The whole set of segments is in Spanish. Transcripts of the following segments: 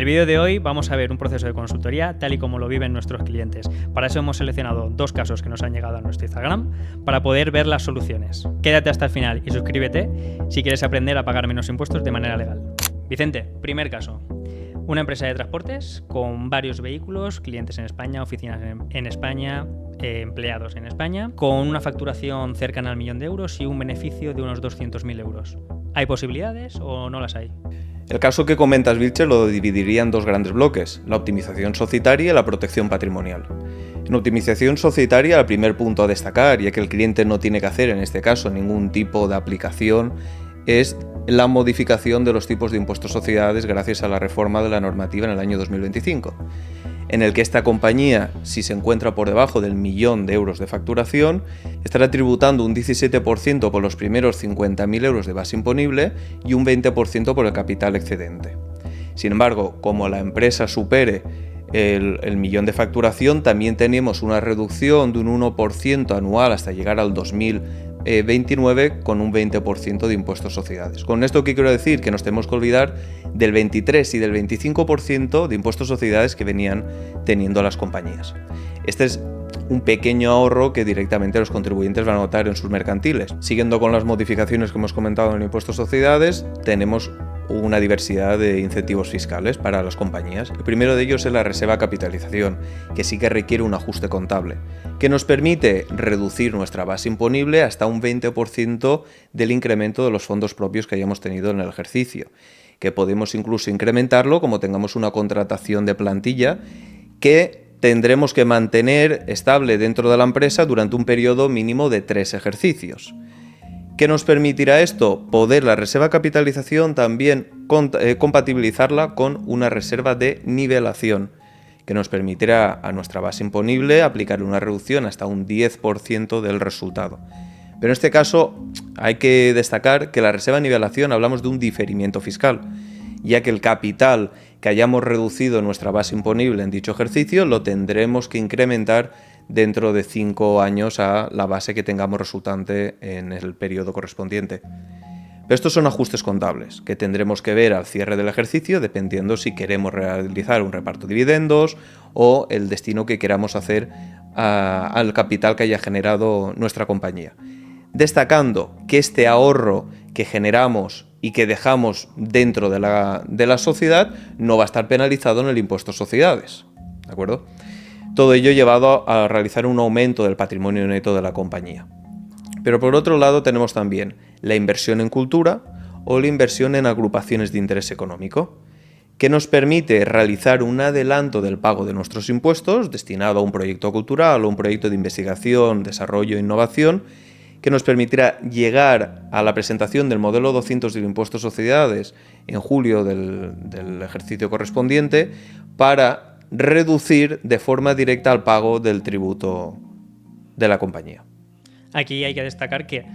el vídeo de hoy vamos a ver un proceso de consultoría tal y como lo viven nuestros clientes. Para eso hemos seleccionado 2 casos que nos han llegado a nuestro Instagram para poder ver las soluciones. Quédate hasta el final y suscríbete si quieres aprender a pagar menos impuestos de manera legal. Vicente, primer caso. Una empresa de transportes con varios vehículos, clientes en España, oficinas en España, empleados en España, con una facturación cercana al 1.000.000 de euros y un beneficio de unos 200.000 euros. ¿Hay posibilidades o no las hay? El caso que comentas, Vilche, lo dividiría en 2 grandes bloques, la optimización societaria y la protección patrimonial. En optimización societaria, el primer punto a destacar, ya que el cliente no tiene que hacer en este caso ningún tipo de aplicación, es la modificación de los tipos de impuestos sociedades gracias a la reforma de la normativa en el año 2025, en el que esta compañía, si se encuentra por debajo del 1.000.000 de euros de facturación, estará tributando un 17% por los primeros 50.000 euros de base imponible y un 20% por el capital excedente. Sin embargo, como la empresa supere el 1.000.000 de facturación, también tenemos una reducción de un 1% anual hasta llegar al 2029 con un 20% de impuestos sociedades. Con esto, ¿qué quiero decir? Que nos tenemos que olvidar del 23 y del 25% de impuestos sociedades que venían teniendo las compañías. Este es un pequeño ahorro que directamente los contribuyentes van a notar en sus mercantiles. Siguiendo con las modificaciones que hemos comentado en el impuesto a sociedades, tenemos una diversidad de incentivos fiscales para las compañías. El primero de ellos es la reserva capitalización, que sí que requiere un ajuste contable, que nos permite reducir nuestra base imponible hasta un 20% del incremento de los fondos propios que hayamos tenido en el ejercicio, que podemos incluso incrementarlo como tengamos una contratación de plantilla que tendremos que mantener estable dentro de la empresa durante un periodo mínimo de 3 ejercicios. ¿Qué nos permitirá esto? Poder la reserva capitalización también compatibilizarla con una reserva de nivelación, que nos permitirá a nuestra base imponible aplicar una reducción hasta un 10% del resultado. Pero en este caso hay que destacar que la reserva de nivelación hablamos de un diferimiento fiscal, ya que el capital que hayamos reducido en nuestra base imponible en dicho ejercicio lo tendremos que incrementar dentro de 5 años a la base que tengamos resultante en el periodo correspondiente. Pero estos son ajustes contables que tendremos que ver al cierre del ejercicio dependiendo si queremos realizar un reparto de dividendos o el destino que queramos hacer al capital que haya generado nuestra compañía. Destacando que este ahorro que generamos y que dejamos dentro de la sociedad no va a estar penalizado en el impuesto a sociedades, ¿de acuerdo? Todo ello llevado a realizar un aumento del patrimonio neto de la compañía. Pero por otro lado tenemos también la inversión en cultura o la inversión en agrupaciones de interés económico, que nos permite realizar un adelanto del pago de nuestros impuestos destinado a un proyecto cultural o un proyecto de investigación, desarrollo e innovación, que nos permitirá llegar a la presentación del modelo 200 del impuesto a sociedades en julio del ejercicio correspondiente para reducir de forma directa el pago del tributo de la compañía. Aquí hay que destacar que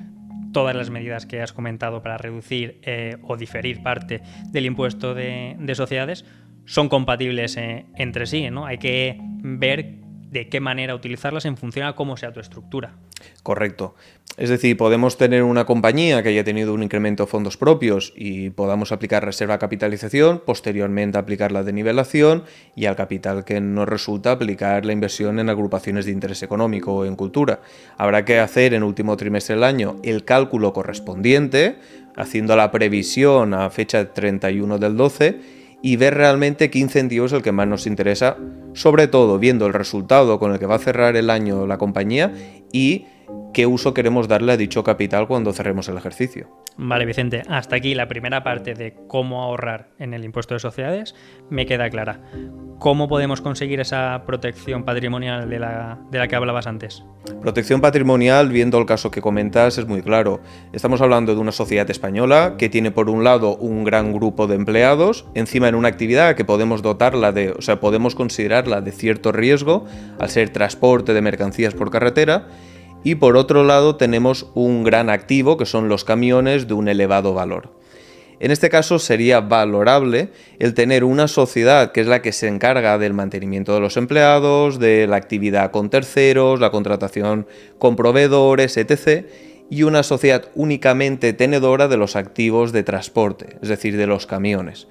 todas las medidas que has comentado para reducir o diferir parte del impuesto de sociedades son compatibles entre sí, ¿no? Hay que ver de qué manera utilizarlas en función a cómo sea tu estructura. Correcto. Es decir, podemos tener una compañía que haya tenido un incremento de fondos propios y podamos aplicar reserva capitalización, posteriormente aplicar la de nivelación y al capital que nos resulta aplicar la inversión en agrupaciones de interés económico o en cultura. Habrá que hacer en último trimestre del año el cálculo correspondiente, haciendo la previsión a fecha 31 del 12 y ver realmente qué incentivo es el que más nos interesa, sobre todo viendo el resultado con el que va a cerrar el año la compañía y qué uso queremos darle a dicho capital cuando cerremos el ejercicio. Vale, Vicente, hasta aquí la primera parte de cómo ahorrar en el impuesto de sociedades me queda clara. ¿Cómo podemos conseguir esa protección patrimonial de la que hablabas antes? Protección patrimonial, viendo el caso que comentas, es muy claro. Estamos hablando de una sociedad española que tiene por un lado un gran grupo de empleados, encima en una actividad que podemos podemos considerarla de cierto riesgo al ser transporte de mercancías por carretera. Y por otro lado tenemos un gran activo que son los camiones de un elevado valor. En este caso sería valorable el tener una sociedad que es la que se encarga del mantenimiento de los empleados, de la actividad con terceros, la contratación con proveedores, etc. y una sociedad únicamente tenedora de los activos de transporte, es decir, de los camiones.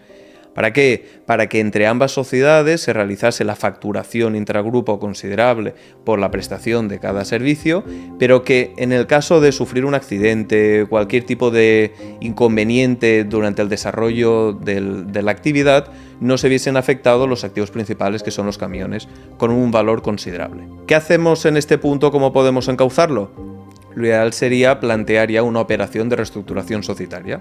¿Para qué? Para que entre ambas sociedades se realizase la facturación intragrupo considerable por la prestación de cada servicio, pero que en el caso de sufrir un accidente, cualquier tipo de inconveniente durante el desarrollo de la actividad, no se viesen afectados los activos principales, que son los camiones, con un valor considerable. ¿Qué hacemos en este punto? ¿Cómo podemos encauzarlo? Lo ideal sería plantear ya una operación de reestructuración societaria,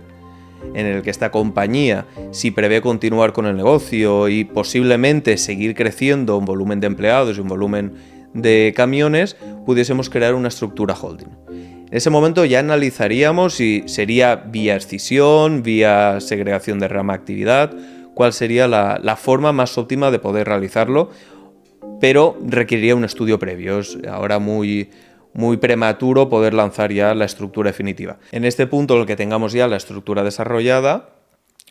en el que esta compañía, si prevé continuar con el negocio y posiblemente seguir creciendo en volumen de empleados y en volumen de camiones, pudiésemos crear una estructura holding. En ese momento ya analizaríamos si sería vía escisión, vía segregación de rama actividad, cuál sería la forma más óptima de poder realizarlo, pero requeriría un estudio previo. Es ahora muy prematuro poder lanzar ya la estructura definitiva. En este punto, en el que tengamos ya la estructura desarrollada,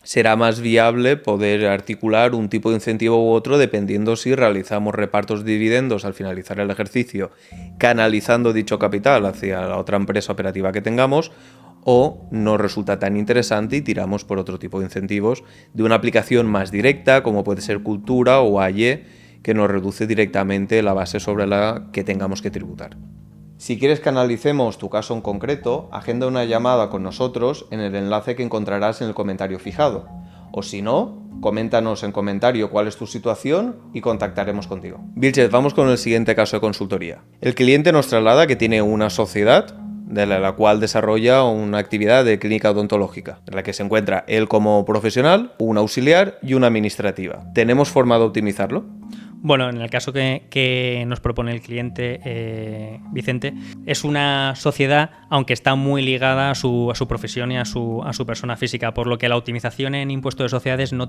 será más viable poder articular un tipo de incentivo u otro, dependiendo si realizamos repartos de dividendos al finalizar el ejercicio, canalizando dicho capital hacia la otra empresa operativa que tengamos, o no resulta tan interesante y tiramos por otro tipo de incentivos de una aplicación más directa, como puede ser Cultura o AYE, que nos reduce directamente la base sobre la que tengamos que tributar. Si quieres que analicemos tu caso en concreto, agenda una llamada con nosotros en el enlace que encontrarás en el comentario fijado. O si no, coméntanos en comentario cuál es tu situación y contactaremos contigo. Vilchez, vamos con el siguiente caso de consultoría. El cliente nos traslada que tiene una sociedad de la cual desarrolla una actividad de clínica odontológica, en la que se encuentra él como profesional, un auxiliar y una administrativa. ¿Tenemos forma de optimizarlo? Bueno, en el caso que nos propone el cliente, Vicente, es una sociedad, aunque está muy ligada a su profesión y a su persona física, por lo que la optimización en impuesto de sociedades no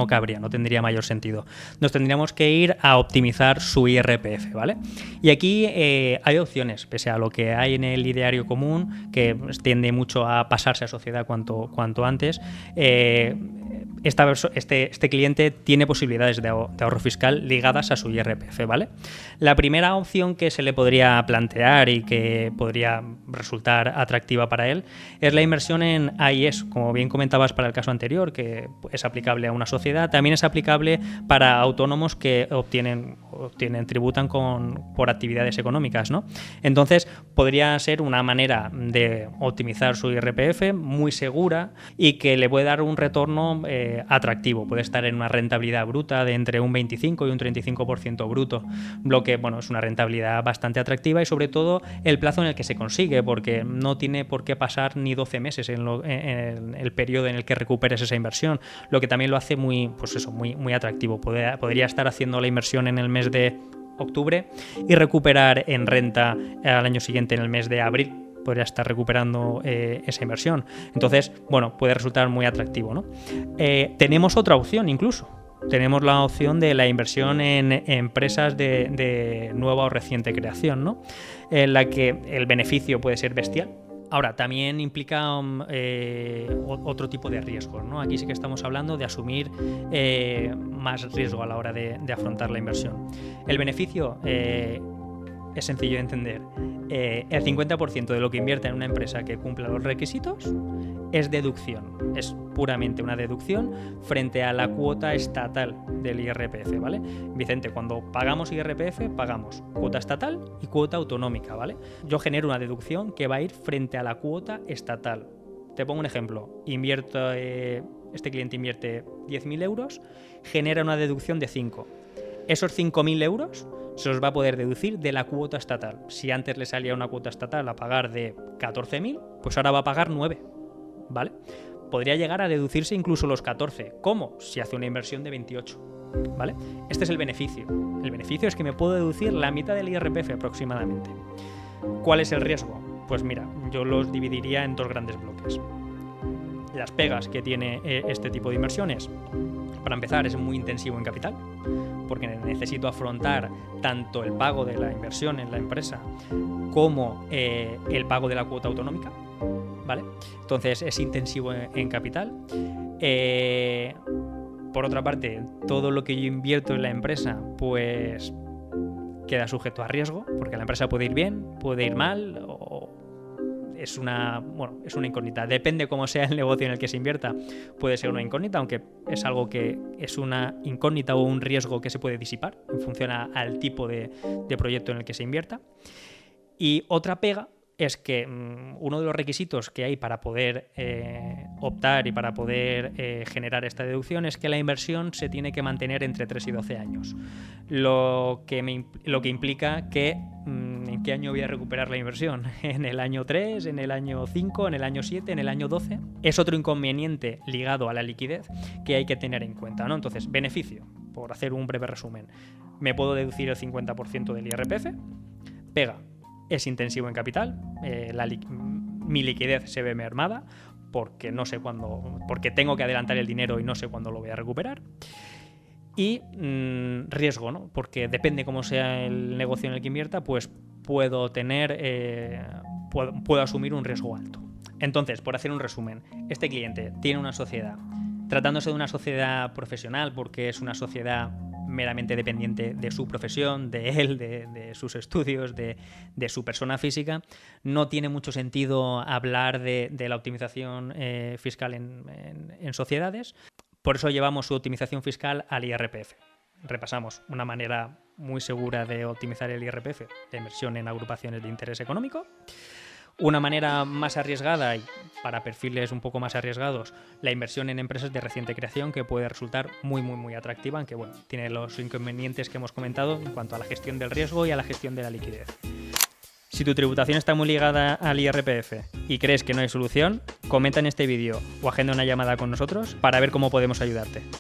cabría, no tendría mayor sentido. Nos tendríamos que ir a optimizar su IRPF, ¿vale? Y aquí hay opciones, pese a lo que hay en el ideario común, que tiende mucho a pasarse a sociedad cuanto antes. Este cliente tiene posibilidades de ahorro fiscal ligadas a su IRPF, ¿vale? La primera opción que se le podría plantear y que podría resultar atractiva para él es la inversión en AIS, como bien comentabas para el caso anterior, que es aplicable a una sociedad, también es aplicable para autónomos que tributan por actividades económicas, ¿no? Entonces, podría ser una manera de optimizar su IRPF muy segura y que le puede dar un retorno atractivo. Puede estar en una rentabilidad bruta de entre un 25 y un 35% bruto, lo que, bueno, es una rentabilidad bastante atractiva, y sobre todo el plazo en el que se consigue, porque no tiene por qué pasar ni 12 meses en el periodo en el que recuperes esa inversión, lo que también lo hace muy atractivo. Podría estar haciendo la inversión en el mes de octubre y recuperar en renta al año siguiente, en el mes de abril. Podría estar recuperando esa inversión. Entonces, bueno, puede resultar muy atractivo, ¿no? Tenemos otra opción incluso. Tenemos la opción de la inversión en empresas de nueva o reciente creación, ¿no? En la que el beneficio puede ser bestial. Ahora, también implica otro tipo de riesgos, ¿no? Aquí sí que estamos hablando de asumir más riesgo a la hora de afrontar la inversión. El beneficio es sencillo de entender. El 50% de lo que invierte en una empresa que cumpla los requisitos es deducción. Es puramente una deducción frente a la cuota estatal del IRPF, ¿vale? Vicente, cuando pagamos IRPF, pagamos cuota estatal y cuota autonómica, ¿vale? Yo genero una deducción que va a ir frente a la cuota estatal. Te pongo un ejemplo. Este cliente invierte 10.000 euros, genera una deducción de 5. Esos 5.000 euros se los va a poder deducir de la cuota estatal. Si antes le salía una cuota estatal a pagar de 14.000, pues ahora va a pagar 9, ¿vale? Podría llegar a deducirse incluso los 14. ¿Cómo? Si hace una inversión de 28, ¿vale? Este es el beneficio. El beneficio es que me puedo deducir la mitad del IRPF aproximadamente. ¿Cuál es el riesgo? Pues mira, yo los dividiría en dos grandes bloques. Las pegas que tiene este tipo de inversiones. Para empezar, es muy intensivo en capital, porque necesito afrontar tanto el pago de la inversión en la empresa como el pago de la cuota autonómica, ¿vale? Entonces es intensivo en capital. Por otra parte, todo lo que yo invierto en la empresa, pues queda sujeto a riesgo, porque la empresa puede ir bien, puede ir mal, o es una incógnita. Depende cómo sea el negocio en el que se invierta, puede ser una incógnita, aunque es algo que es una incógnita o un riesgo que se puede disipar en función al tipo de proyecto en el que se invierta. Y otra pega es que uno de los requisitos que hay para poder optar y para poder generar esta deducción es que la inversión se tiene que mantener entre 3 y 12 años. Lo que implica que ¿en qué año voy a recuperar la inversión? ¿En el año 3? ¿En el año 5? ¿En el año 7? ¿En el año 12? Es otro inconveniente ligado a la liquidez que hay que tener en cuenta, ¿no? Entonces, beneficio, por hacer un breve resumen. Me puedo deducir el 50% del IRPF. Pega. Es intensivo en capital, mi liquidez se ve mermada porque no sé cuándo, porque tengo que adelantar el dinero y no sé cuándo lo voy a recuperar. Y riesgo, ¿no? Porque depende cómo sea el negocio en el que invierta, pues puedo asumir un riesgo alto. Entonces, por hacer un resumen, este cliente tiene una sociedad, tratándose de una sociedad profesional porque es una sociedad meramente dependiente de su profesión, de él, de sus estudios, de su persona física, no tiene mucho sentido hablar de la optimización fiscal en sociedades. Por eso llevamos su optimización fiscal al IRPF. Repasamos una manera muy segura de optimizar el IRPF, de inversión en agrupaciones de interés económico. Una manera más arriesgada y para perfiles un poco más arriesgados, la inversión en empresas de reciente creación, que puede resultar muy, muy, muy atractiva, aunque bueno, tiene los inconvenientes que hemos comentado en cuanto a la gestión del riesgo y a la gestión de la liquidez. Si tu tributación está muy ligada al IRPF y crees que no hay solución, comenta en este vídeo o agenda una llamada con nosotros para ver cómo podemos ayudarte.